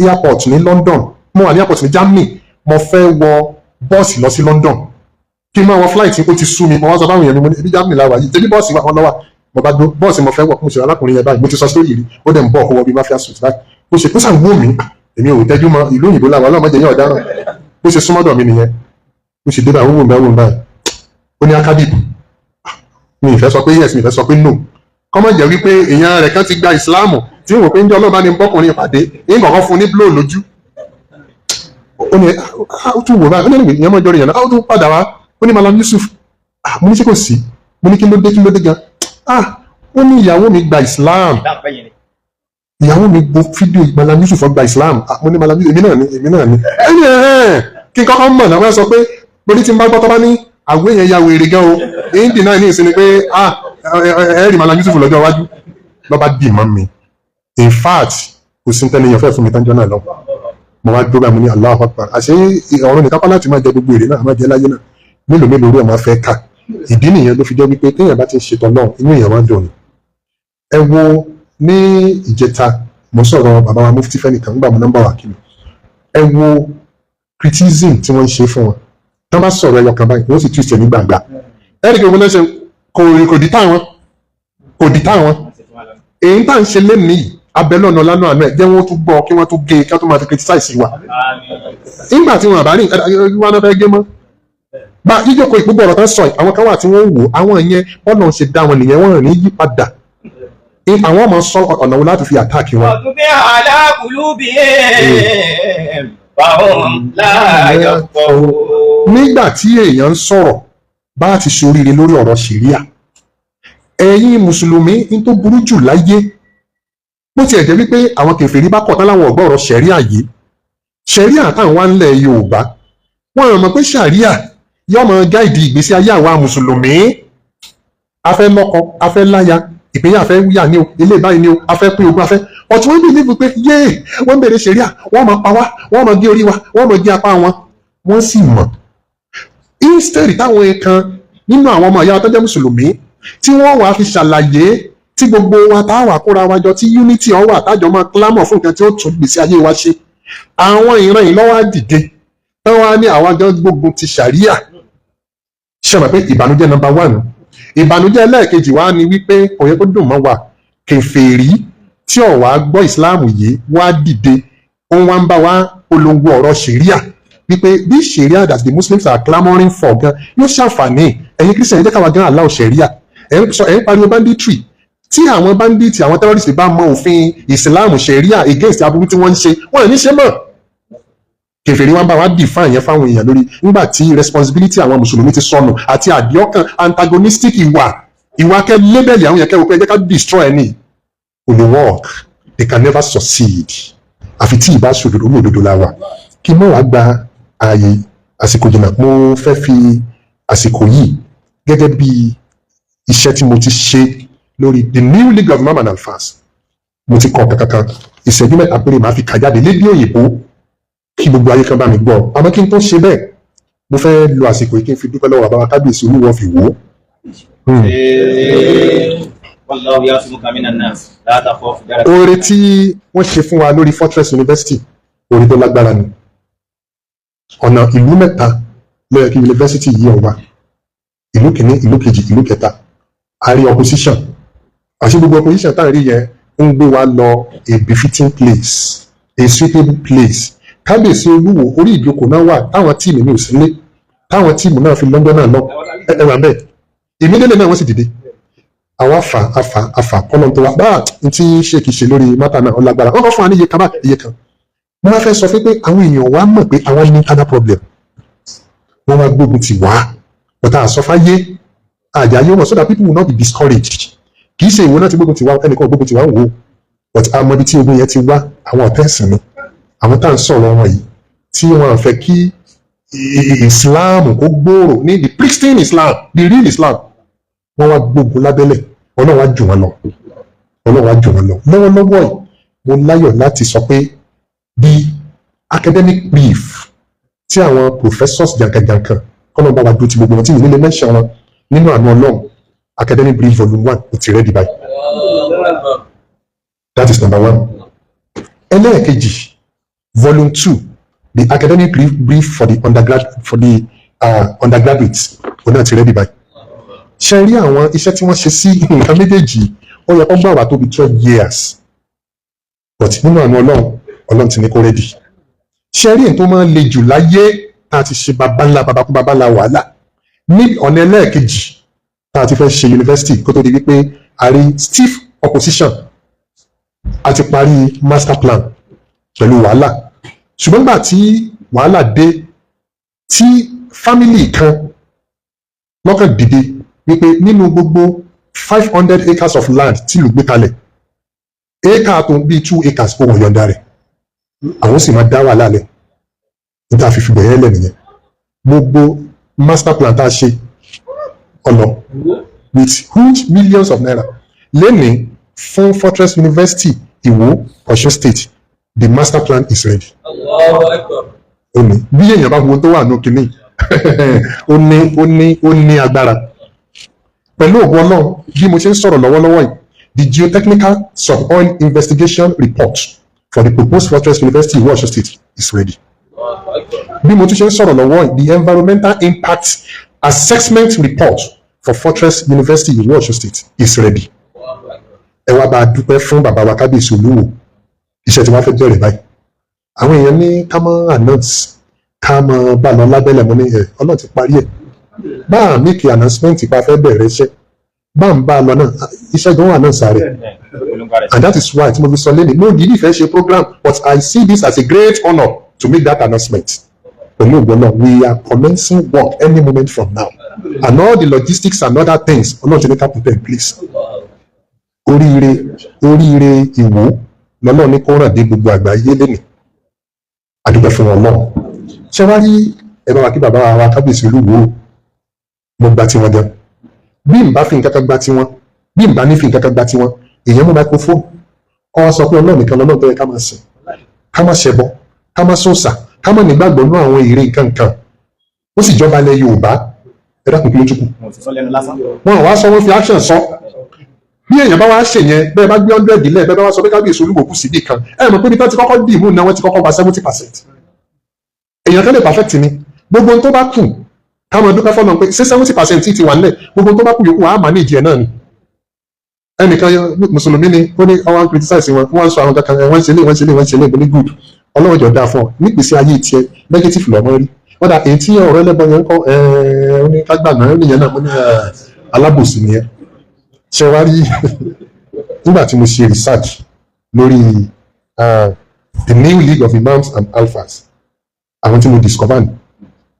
airport ní London mo wà ní airport ní Germany mo fẹ́ wọ bọ́ọ̀sì lọ sí London kí n máa wọ flight ó ti sú mi mo wá sọ báwọn èèyàn mi mo ní ibi Germany láwà yìí tẹ́bí bọ́ọ̀sì wọn lọ́wọ́ mo bá gbó bọ́ọ̀sì mo fẹ́ wọ̀ mo ṣe alákùnrin yẹn báyìí mo ti sọ sórí rí ó dẹ̀ ń bọ̀ ọkọ̀ bíi mafia suit báyìí ó ṣe pẹ́sà wó mi èmi ò tẹ́jú mọ́ ìlú òyìnbó làwọn ọlọ́mọdé yẹn ọ̀daràn ó ṣe súnmọ́dọ̀ mi nìyẹn ó ṣe débà wúwo báyìí ó ní akadib mi ìfẹ́ sọ pé yes mi ìfẹ́ sọ pé no kọ́mọ̀ jẹ́ wípé èèyàn rẹ̀ kan ti gba ìsìláàmù tí wọ́n pé ń jẹ́ ọlọ́ba ní bọ́kùnrin ìpàdé ní kọ̀ọ̀kan fún ní blow lójú ó ní ó tún wò báyìí ó ní ìyẹn mọ́ ìjọ rẹ̀ yẹn ó tún padà wá ó ní Malam Yusuf mo ní ṣé kò sí mo ní kí ló dé gan ó ní ìyàwó mi gba ìsìláàmù ìyàwó mi gbọ́ fídíò Malam Yusuf gba ìsìláàmù mo ní Malam Yusuf èmi náà ni kí n kọ́kọ́ mọ̀ náà wọ́n sọ pé lórí tí n bá gbọ́ tọ́ bá ní àwọ̀ èèyàn ya wèrè gan o èyí náà ní ìsinmi pé ẹ̀rì Malam Yusuf lọ́jọ́ iwájú lọ́ba dì mọ́ mi in fact kò sí tẹ́lẹ̀ yẹn fẹ́ fún mi tán jọ náà lọ mo wá dúró báyìí mo ní Allahu Akbar àṣé ọ̀run nìkan kọ́ láti máa jẹ gbogbo èrè náà máa jẹ láyé náà mélòó orí ẹ̀ máa fẹ́ kà ìdí nìyẹn ló fi jẹ́ wípé téèyàn bá ti ń ṣètò náà inú èèyàn máa ń dùn. Ẹ wo ní ìjẹta mo sọ̀rọ̀ bàbá wa Mufti fẹ́nìkan nígbà mo nọ́mbà wà kìlọ̀ ẹ wo criticism tí wọ́n ń ṣe fún wọn tí wọ́n bá sọ̀rọ̀ ẹyọ kan báyìí wọ́n sì twist ẹ̀ ní gbàgbà ẹ̀rí kí wọ́n náà ṣe kò dì táwọn èyí tá à ń ṣe lẹ́nìí abẹ́lẹ̀ ọ̀nà lánàá àná ẹ̀ jẹ́ wọ́n tún gbọ́ kí wọ́n tún gé kí wọ́n tún máa fi criticize wa nígbà tí wọn àbá rí wọn náà fẹ́ gé mọ́ bá jíjókòó ìpúpọ̀ ọ̀rọ̀ tán sọ àwọn kan wà tí wọ́n wò àwọn yẹn bọ́ọ̀lù ṣe dá wọn nìyẹn wọ́n rìn ní yí padà àwọn ọmọ sọ ọ̀nà wo láti fi àtàkì wọn. ọ̀tún bí aláàkúlù bí báwọn láàyò pọ̀. nígbà tí èèyàn ń sọ̀rọ̀ bá ti ṣoríire lórí ọ̀rọ̀ ṣìríà ẹ̀yin mùsùlùmí ní tó burú jù láyé bó tiẹ̀ jẹ́ wípé àwọn kèfèrí bá kọ̀ tán láwọn ọ̀gbọ́n ọ̀rọ̀ ṣẹ̀ríà yìí, ṣẹ̀ríà táwọn wá ńlẹ̀ Yorùbá wọ́n mọ̀ pé ṣàríà yóò mọ gáìdì ìgbésí ayé àwa mùsùlùmí. afẹ́ lọ́kọ afẹ́ láya ìpínyà afẹ́ wíyà ni o, ilé báyìí ni o, afẹ́ pín ogún afẹ́ ọ̀tún wọ́n bìlíìfù pé yéè wọ́n bèrè ṣẹ̀ríà wọ́n mọ̀ pa wá wọ́n mọ̀ gé orí wa wọ́n mọ̀ gé apá wọn. wọ́n sì mọ̀ instead táwọn kan nínú àwọn ọmọ ìyá tó jẹ́ mùsùlùmí tí wọ́n wàá fi ṣàlàyé tí gbogbo wa táwà kóra wa jọ tí unity ọwọ́ àtàjọ máa clamor fún nǹkan tí ó tún gbèsè ayé wa ṣe. àwọn ìran yìí lọ́wọ́ á dìde wọ́n wá ní àwọn àjọ gbógun ti ṣàríà. ṣe mọ̀ pé ìbànújẹ́ number 1. ìbànújẹ́ ẹlẹ́ẹ̀kejì wa ni wípé kò yẹ kó dùn mọ́ wa kèfèrí tí ó wá gbọ́ ìsìláàmù yìí wá dìde ó wá ń bá wa polongo ọ̀rọ̀ ṣàríà wípé bí ṣàríà that the Muslims are clamoring for gan yóò ṣàǹfààní ẹ̀yin Christian ẹ jẹ́ káwa gan allow ṣàríà ẹ̀ ń pariwo banditry tí àwọn bandits àwọn terrorists bá mọ òfin ìsìláàmù ṣàríà against aburú tí wọ́n ń ṣe wọ́n ní ṣe mọ́. kèfèrí wọn bá wa define yẹn fáwọn èèyàn lórí nígbà tí responsibility àwọn mùsùlùmí ti sọnù àti àdìọ́kàn antagonistic ìwà kẹ́ lébẹ̀lì àwọn yẹn kẹ́ wò pé ẹ jẹ́ ká destroy ẹni kò lè work, they can never succeed àfi tí ìbá ṣòdodo ní òdodo la wà. kí mọ́ wàá gba ààyè àsìkò jìnnà mo fẹ́ fi àsìkò yìí gẹ́gẹ́ bí iṣẹ́ tí mo ti ṣe lórí the new league of imam and alfas mo ti kọ́ kankan ìṣẹ́jú mẹ́ta péré màá fi kà jáde lédè òyìnbó kí gbogbo ayé kan bá mi gbọ́. àmọ́ kí n tó ṣe bẹ́ẹ̀ mo fẹ́ lo àsìkò yìí kí n fi dúpẹ́ lọ́wọ́ bàbá kábíyèsí olúwo fi wò ó. oore tí wọ́n ṣe fún wa lórí Fortress University oore tó lágbára ni. ọ̀nà ìlú mẹ́ta ló yẹ kí yunifásitì yìí ọ̀wà, ìlú kìíní ìlú kejì ìlú kẹta. a rí opposition àti gbogbo opposition tá à ń rí yẹn ń gbé wa lọ a befitting place, a suitable place. kábíyèsí olúwo orí ìjókòó náà wà táwọn tíìmù mi ò sí lé táwọn tíìmù náà fi lọ́gbọ́n náà lọ ẹ wà bẹ́ẹ̀ ìmídélé náà wọ́n sì dìde. àwa àfà kọ́nà tó wà bá n tí ṣe kìí ṣe lórí mátà náà ọlágbára wọ́n kọ́ fún wa ní iye kan bá iye kan. wọ́n wá fẹ́ sọ fún pé àwọn èèyàn wa mọ̀ pé àwọn ní internal problem wọ́n wá gbógun ti wá ọ̀tá àsọfáyé àjàyè wọn so that people will not be discouraged. kì í ṣe ìwọ náà ti gbógun ti wá ẹnìkan gbógun ti wá ń wò but àmọ́ ibi tí ogun yẹn ti wá àwọn ọ̀tá ẹ̀sìn ni àwọn tá à ń sọ̀rọ̀ wọn yìí tí wọ́n fẹ́ kí Islam kó gbòòrò ní the pristine Islam the real Islam wọ́n wá gbógun lábẹ́lẹ̀ Ọlọ́run wá jù wọ́n lọ lọ́wọ́lọ́wọ́ yìí mo láyọ̀ láti sọ pé the academic brief tí àwọn professors jankan-jankan kọ́nà bá wa dúró ti gbogbo wọn tí mi nílé mẹ́ṣẹ̀ wọn nínú àánú Ọlọ́run academic brief volume 1 kò ti ready báyìí. That is number 1. ẹlẹ́ẹ̀kejì volume 2 the academic brief for the undergraduates òun náà ti ready báyìí. ṣe rí àwọn iṣẹ́ tí wọ́n ṣe sí nǹkan méjèèjì ó yẹ kó gbà wá tó bí 12 years but nínú àánú Ọlọ́run ti ní kó ready. ṣe rí èyí tó máa ń le jù láyé tá a ti ṣe babakú babalá wàhálà ní ọ̀nà ẹlẹ́ẹ̀kejì tá a ti fẹ́ ṣe yunifásitì kó tó di wípé a rí stiff opposition a ti parí master plan pẹ̀lú wàhálà ṣùgbọ́n nígbà tí wàhálà dé tí family kan lọ́kàn dìde wípé nínú gbogbo 500 acres of land tí ìlú gbé kalẹ̀ acre tó bíi 2 acres kó wọ́n yọ̀ǹda rẹ̀ àwọn sì máa dá wàhálà lẹ̀ níta fífi bẹ̀rẹ̀ lẹ̀ nìyẹn gbogbo master plan tá a ṣe ọ̀nà with huge millions of naira lẹ́nìí fún Fortress University Ìwó Ọ̀ṣun State the master plan is ready. Omi bí èèyàn bá wo tó wà ní kínní ó ní agbára pẹ̀lú ògùn Ọlọ́run bí mo ṣe ń sọ̀rọ̀ lọ́wọ́lọ́wọ́ yìí the geotechnical sub-oil investigation report for the proposed Fortress University Ìwó Ọ̀ṣun State is ready. Bí mo tún ṣe ń sọ̀rọ̀ lọ́wọ́ yìí the environmental impact assessment report for Fortress University Ìwó Ọ̀ṣun State is ready. ẹ wá bá a dúpẹ́ fún bàbá wa kábíyèsí olúwo iṣẹ́ tí wọ́n fẹ́ bẹ̀rẹ̀ báyìí àwọn èèyàn ní ká mọ́ announce ká mọ́ bá lọ lábẹ́lẹ̀ mọ́ ní Ọlọ́run ti parí ẹ̀ bá a make announcement pa fẹ́ bẹ̀rẹ̀ iṣẹ́ bá ń bá a lọ náà iṣẹ́ gan wà náà sáré and that is why tí mo fi sọ lẹ́nu mo gidi fẹ́ ṣe program but I see this as a great honour to make that announcement pẹ̀lú ògbọ́n náà we are commencing work any moment from now and all the logistics and other things Ọlọ́run ti ní ká put in place. oríire ìwò lọ́lọ́ ní kó ràn dé gbogbo àgbáyé lẹ́nu àdúgbò fún wọn náà. Ṣé wá rí ẹ̀rọ wa kí bàbá wa kábíyèsí olúwo mo gba tiwọn gan. Bí n bá fi nǹkan kan gba tiwọn, bí n bá ní fi nǹkan kan gba tiwọn, èèyàn mú microphone kọ́ sọ pé ọlọ́run nìkan lọ́lọ́run tó yẹ ká máa sìn, ká máa ṣẹbọ, ká máa sòòṣà, ká máa nígbàgbọ́ nínú àwọn ère nǹkan kan. Ó sì jọba ilẹ̀ Yorùbá, ẹ dákun kí ló túkù. Wọn wá sọ, wọn fi action sọ. Bí èèyàn bá wá ṣe yẹn, bẹ́ẹ̀ bá gbé 100 lẹ̀, bẹ́ẹ̀ bá wá sọ pé kábíyèsí olúwo kù síbì kan, ẹ mọ̀ pé bí tá ti kọ́kọ́ dì mú náà wọ́n ti kọ́kọ́ gba 70%. Èèyàn kan lè perfect ni, gbogbo ohun tó bá kù káwọn dúpẹ́ fọ́nà pé ṣé 70% ti wà nílẹ̀, gbogbo ohun tó bá kù yòókù àá manage ẹ̀ náà ni. Ẹnìkan mùsùlùmí ni ó ní ọwọ́n criticize wọn, wọ́n sọ àwọn kankan wọ́n ṣe lé ní good, ọlọ́run jọ dáa fún ọ nígbèsí ayé tiẹ̀ negative lọ́mọ rí. Wọ́n dà èyí tí ọ̀rọ̀ ẹlẹ́bọn yẹn ń kọ́ ó ní kágbàgbọ́n ó nìyẹn náà mo ní alábòsí nìyẹn. Ṣé wá rí nígbà tí mo ṣe research lórí the new league of imams and alphas, àwọn tí mo discover ni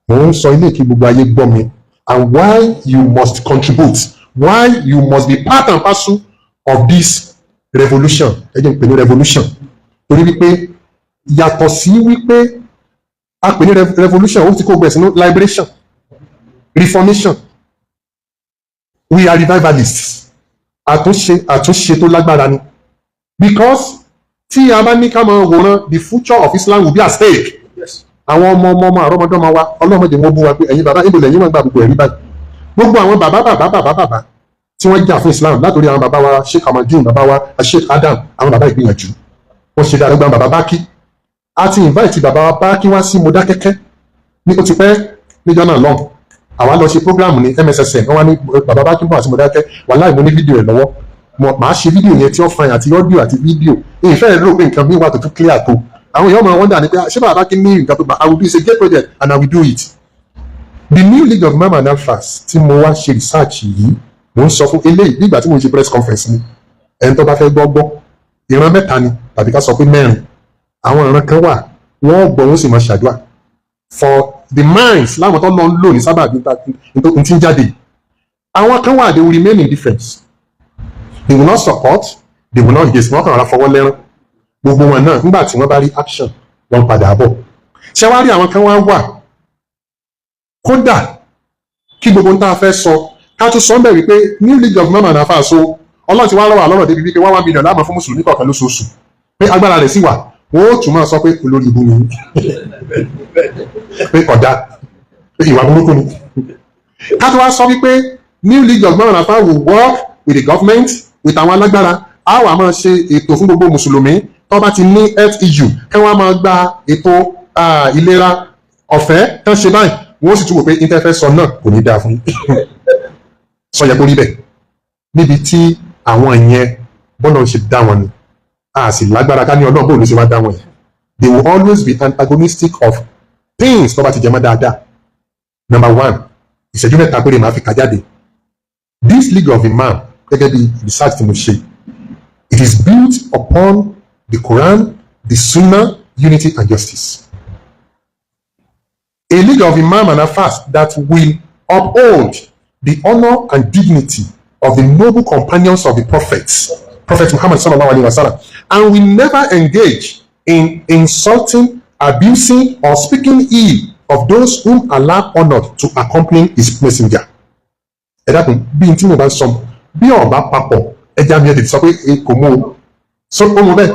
mo ń sọ ilé kí gbogbo ayé gbọ́ mi, and why you must contribute, why you must be part and parcel of this revolution. Ẹ jẹ́ n pè ní revolution torí wípé yàtọ̀ sí wípé a pè ní revolution ó ti kó gbẹ̀ sínú liberation, reformation. We are revivalists. Àtúnṣe tó lágbára ni, because tí a bá ní ká máa wòran the future of Islam will be at stake. Àwọn ọmọ àrọ́mọdọ́mọ wa ọlọ́mọdé wọn bú wa pé ẹ̀yin bàbá ìbò lẹ́yìn wọn gba gbogbo ẹ̀rí báyìí. Gbogbo àwọn bàbá tí wọ́n jà fún Islam látòrí àwọn bàbá wa Sheikh Amadou, bàbá wa Sheikh Adam, àwọn bàbá ìgbìyànjú wọ́n ṣe dáadáa. Gbọ́n bàbá Bákí a ti invite bàbá wa Bákí wá sí Modákẹ́kẹ́ ní ó ti pẹ́ níjọ́ náà lọ́hùn. Àwa lọ ṣe program ní MSSN, wọ́n wá ní bàbá Bákí bọ̀ àti Modákẹ́, wàláhì mo ní fídíò rẹ̀ lọ́wọ́, màá ṣe fídíò yẹn tí ó fain àti ọ́díò àti fídíò. Ìfẹ́ rẹ̀ rò pé nǹkan mi wà tó tún clear tó. Àwọn èèyàn máa wọ́ndà ní pé ṣé bàbá Bákí ní nǹkan tó bá I will do is a great project and I will do it. The new league of imam and alphas tí mo wá ṣe research yìí, mo ń sọ fún eléyìí nígbà tí mo ṣe press conference ni, ẹni tó bá fẹ́ gbọ́ ìran mẹ́ta ni tàbí ká sọ pé mẹ́rin. Àwọn ìran kan wà wọ́n gbọ́ wọ́n sì máa ṣàdúrà for the minds láwọn tó lọ ń lò ní sábà ní tí ń jáde. Àwọn kan wà they will remain indifferent, they will not support, they will not against, wọ́n kàn ra fọwọ́ lẹ́rán. Gbogbo wọn náà nígbà tí wọ́n bá rí action wọ́n padà bọ̀. Ṣé wá rí àwọn kan wà kódà kí gbogbo ń tá a fẹ́ sọ ká tún sọ ń bẹ̀ wípé new league of imam and alphas so ọlọ́run ti wá rọ̀ wá lọ́rọ̀ débi wípé 1 million láàmú fún mùsùlùmí kọ̀ọ̀kan lóṣooṣù pé agbára rẹ̀ sì wà, wọ́n ó tún máa sọ pé olórí ibu ni pé ọ̀dà pé ìwà burúkú ni. Ká tó wá sọ wípé new league of imam and alphas will work with the government, with àwọn alágbára, a wà máa ṣe ètò fún gbogbo mùsùlùmí tó bá ti ní health issue kí wọ́n máa gba ètò ìlera ọ̀fẹ́ tán ṣe báyìí. Wọ́n sì tún wò pé interfere sọ náà kò ní dáa fún yín. Sọ yẹ kó rí bẹ́ẹ̀ níbi tí àwọn yẹn bọ́lá ń ṣe dá wọn ni a sì lágbára ká ní ọlọ́run bóun ló ṣe wá dá wọn yẹn. They will always be antagonistic of things tó bá ti jẹ mọ́ dáadáa. Number 1, ìṣẹ́jú mẹ́ta péré máa fi kà jáde. This league of imam gẹ́gẹ́ bí research tí mo ṣe, it is built upon the Quran, the Sunnah, unity and justice. A league of imam and alphas that will uphold the honor and dignity of the noble companions of the prophets, Prophet Muhammad sallallahu alaihi wasallam, and will never engage in insulting, abusing, or speaking ill of those whom Allah honored to accompany his messenger. Ẹ dákun bí n tí mo bá ń sọ bí ọba papọ̀ ẹja mi ẹ tètè sọ pé kò mú o sọ pé mo bẹ́ẹ̀.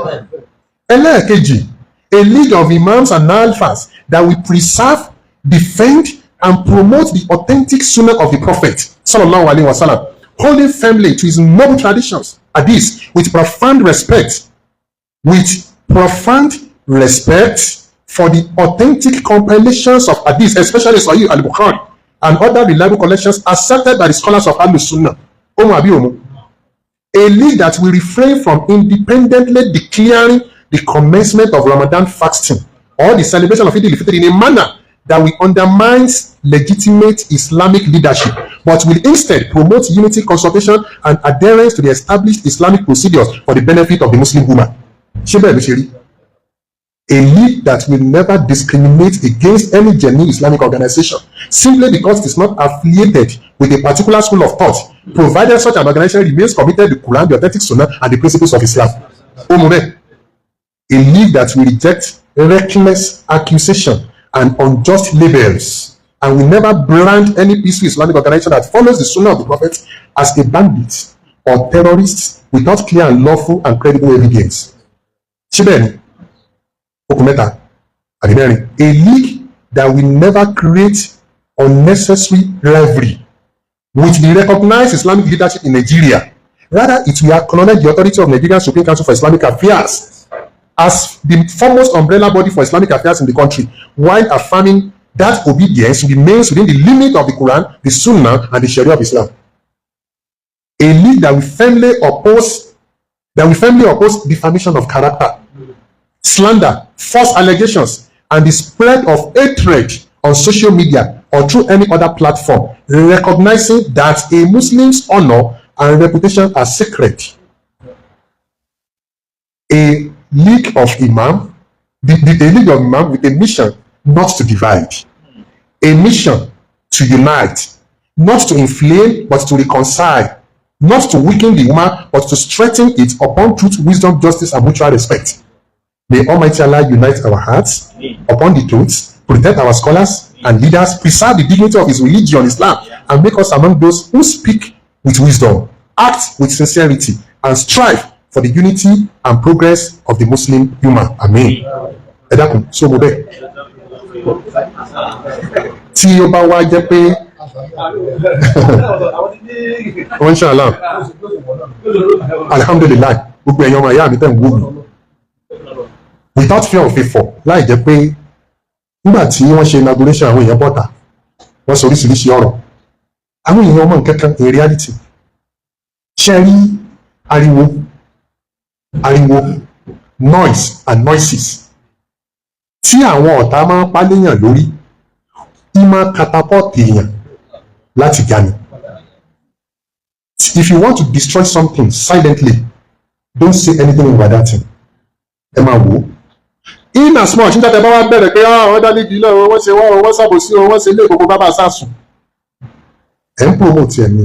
Ẹlẹ́ẹ̀kejì, a league of imams and alphas that will preserve, defend, and promote the authentic sunnah of the Prophet sallallahu alaihi wasallam, holding firmly to his noble traditions, hadith, with profound respect for the authentic compilations of hadith, especially Sahih al-Bukhari and other reliable collections accepted by the scholars of Ahlus-Sunnah. A league that will refrain from independently declaring the commencement of Ramadan fasting or the celebration of Eid al-Fitr in a manner that will undermine legitimate Islamic leadership, but will instead promote unity, consultation, and adherence to the established Islamic procedures for the benefit of the Muslim woman. A league that will never discriminate against any genuine Islamic organization simply because it is not affiliated with a particular school of thought, provided such an organization remains committed to the Quran, the authentic Sunnah, and the principles of Islam. A league that will reject reckless accusation and unjust labels and will never brand any peaceful Islamic organization that follows the Sunnah of the Prophet as a bandit or terrorist without clear and lawful and credible evidence. A league that will never create unnecessary rivalry with the recognized Islamic leadership in Nigeria. Rather, it will acknowledge the authority of Nigerian Supreme Council for Islamic Affairs as the foremost umbrella body for Islamic affairs in the country, while affirming that obedience remains within the limit of the Quran, the Sunnah, and the Sharia of Islam. A league that will firmly oppose defamation of character, slander, false allegations, and the spread of hatred on social media or through any other platform, recognizing that a Muslim's honor and reputation are sacred. A league of imam with a mission not to divide, a mission to unite, not to inflame but to reconcile, not to weaken the ummah but to strengthen it upon truth, wisdom, justice, and mutual respect. May Almighty Allah unite our hearts upon the truth, protect our scholars and leaders, preserve the dignity of his religion, Islam, and make us among those who speak with wisdom, act with sincerity, and strive for the unity and progress of the Muslim ummah. Amen. Ẹ dákun, so mo bẹ́ẹ̀. Tí ó bá wá jẹ́ pé inshallah, alhamdulillah, gbogbo ẹ̀yàn ọmọ ìyá mi tẹ̀ ń wò mí without fear of favor, láì jẹ́ pé nígbà tí wọ́n ṣe inauguration àwọn èèyàn bọ́ta wọ́n sọ oríṣiríṣi ọ̀rọ̀, àwọn èèyàn ọmọ nǹkan kan in reality ṣe rí ariwo noise and noises tí àwọn ọ̀tá máa ń páléyàn lórí ìmọ̀ catapult èèyàn láti gani. If you want to destroy something silently, don't say anything about that thing. Ẹ máa wò ó. In as much nígbà tí ẹ bá wá bẹ̀rẹ̀ pé wọ́n dá nídìí náà wọ́n ṣe wọ́n ṣàbòsí wọ́n ṣe ilé ìkókó bábà sásùn. Ẹ ń promote ẹ̀ ní.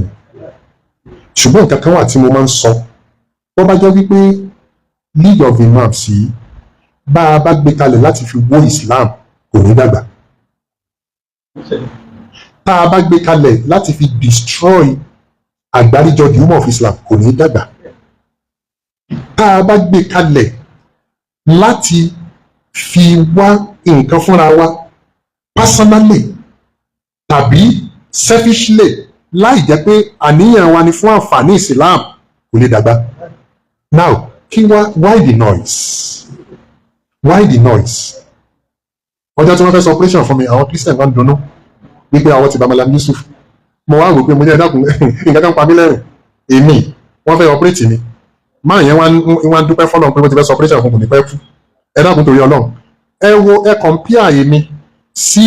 Ṣùgbọ́n nǹkan kan wà tí mo máa ń sọ. Wọ́n bá jẹ́ wípé League of Imams yìí bá a bá gbé kalẹ̀ láti fi wó Islam kò ní dàgbà. Tá a bá gbé kalẹ̀ láti fi destroy àgbáríjọ the Ummah of Islam kò ní dàgbà. Tá a bá gbé kalẹ̀ láti fi wá nǹkan fúnra wa personally tàbí selfishly láì jẹ́ pé àníyàn wa ni fún àǹfààní Islam kò lè dàgbà. Now why the noise? Why the noise? Ọjọ́ tí wọ́n fẹ́ sọ operation fún mi àwọn Christian kan dunnú wípé àwọn ti bá Malam Yusuf. Mo wá wò pé mo ní ẹ dákun nǹkan kan pa mí lẹ́rìn èmi wọ́n fẹ́ operate mi máa yẹn wá ń dúpẹ́ fọ́lọ́run pé mo ti fẹ́ sọ operation fún kò ní pẹ́ kú. Ẹ dákun torí Ọlọ́run ẹ compare èmi sí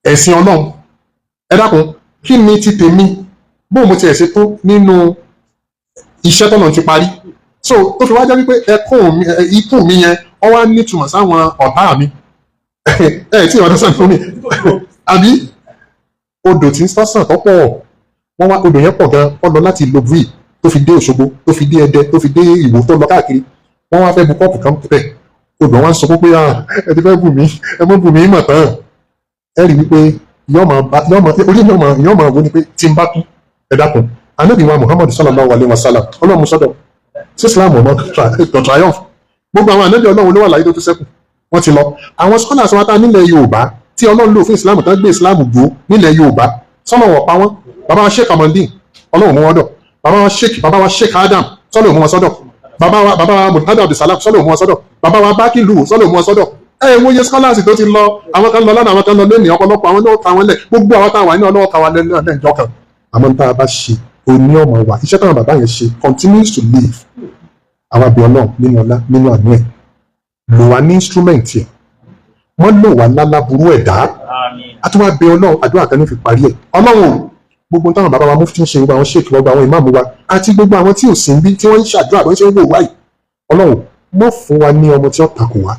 ẹ̀sìn Ọlọ́run. Ẹ dákun kí ni ti tèmi bóun mo ti ẹ̀ ṣe tó nínú iṣẹ́ tọ́nà ti parí. So tó fi wá jẹ́ wípé ikú mi yẹn ọ wá nítumọ̀ sáwọn ọ̀tá mi tí ìwádìí sàn fún mi àbí odò tí ń sọ́sàn tó pọ̀ wọ́n wá odò yẹn pọ̀ gan ọ lọ láti Lobui tó fi dé Òṣogbo tó fi dé Ẹdẹ tó fi dé Ìwó tó lọ káàkiri wọ́n wá fẹ́ bu kọ́ọ̀pù kan pẹ̀ odò wọn sọ pé ẹ ti fẹ́ bù mí ẹ mọ́ bù mí mọ̀ tán ẹ rí wípé yọ́ máa wo ni pé tí n bá kú ẹ dákun Ànábì wa Muhammad sallallahu alaihi wasallam Ọlọ́run sọ́dọ̀ sí Islam ọmọ tó triumph gbogbo àwọn ànábì Ọlọ́run ló wà láyé tó tún ṣẹ́kù wọ́n ti lọ. Àwọn scholars wa ta nílẹ̀ Yorùbá tí Ọlọ́run lò fún Islam tán gbé Islam dúró nílẹ̀ Yorùbá sọ́nà wọ̀ pa wọ́n. Bàbá wa Sheikh Amandin Ọlọ́run mú wọn dọ̀, bàbá wa Sheikh Adam sọ́lọ̀ mú wọn sọ́dọ̀, bàbá wa Mufti Abdulsalam sọ́lọ̀ mú wọn sọ́dọ̀, bàbá wa Bakilu sọ́lọ̀ mú wọn sọ́dọ̀. Wo ye scholars tó ti lọ àwọn kan lọ lánàá àwọn kan lọ lónìí ọ̀pọ̀lọpọ̀ àwọn náà ta wọn lẹ̀ gbogbo àwọn táwa ní ọlọ́wọ́ káwa lẹ́jọ́ kan. Àmọ́ tá a bá ṣe oní ọmọ wa iṣẹ́ táwọn bàbá yẹn ṣe continues to live. Àwọn àbí Ọlọ́run nínú ọlá nínú àánú ẹ̀ lò wá ní instrument yẹn wọ́n lò wá lálábùrú ẹ̀dá àtúwà bẹ Ọlọ́run àdúrà kan ní fi parí ẹ̀. Ọlọ́run gbogbo táwọn bàbá wa Mufti ń ṣe gbogbo àwọn sheikh gbogbo àwọn ìmáàmù wa àti gbogbo àwọn tí ò sí níbí tí wọ́n ń ṣàdúrà bó ń ṣe ń wò wáyìí Ọlọ́run mọ́ fún wa ní ọmọ tí ó takò wá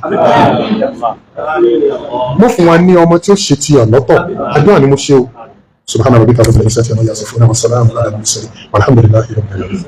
mọ́ fún wa ní ọmọ tí ó ṣe ti ọ̀lọ́tọ̀ àdúrà ni mo ṣe o subhana rabbika rabbil izzati amma yasifun wa salamun ala al mursalin walhamdulillahi rabbil alamin.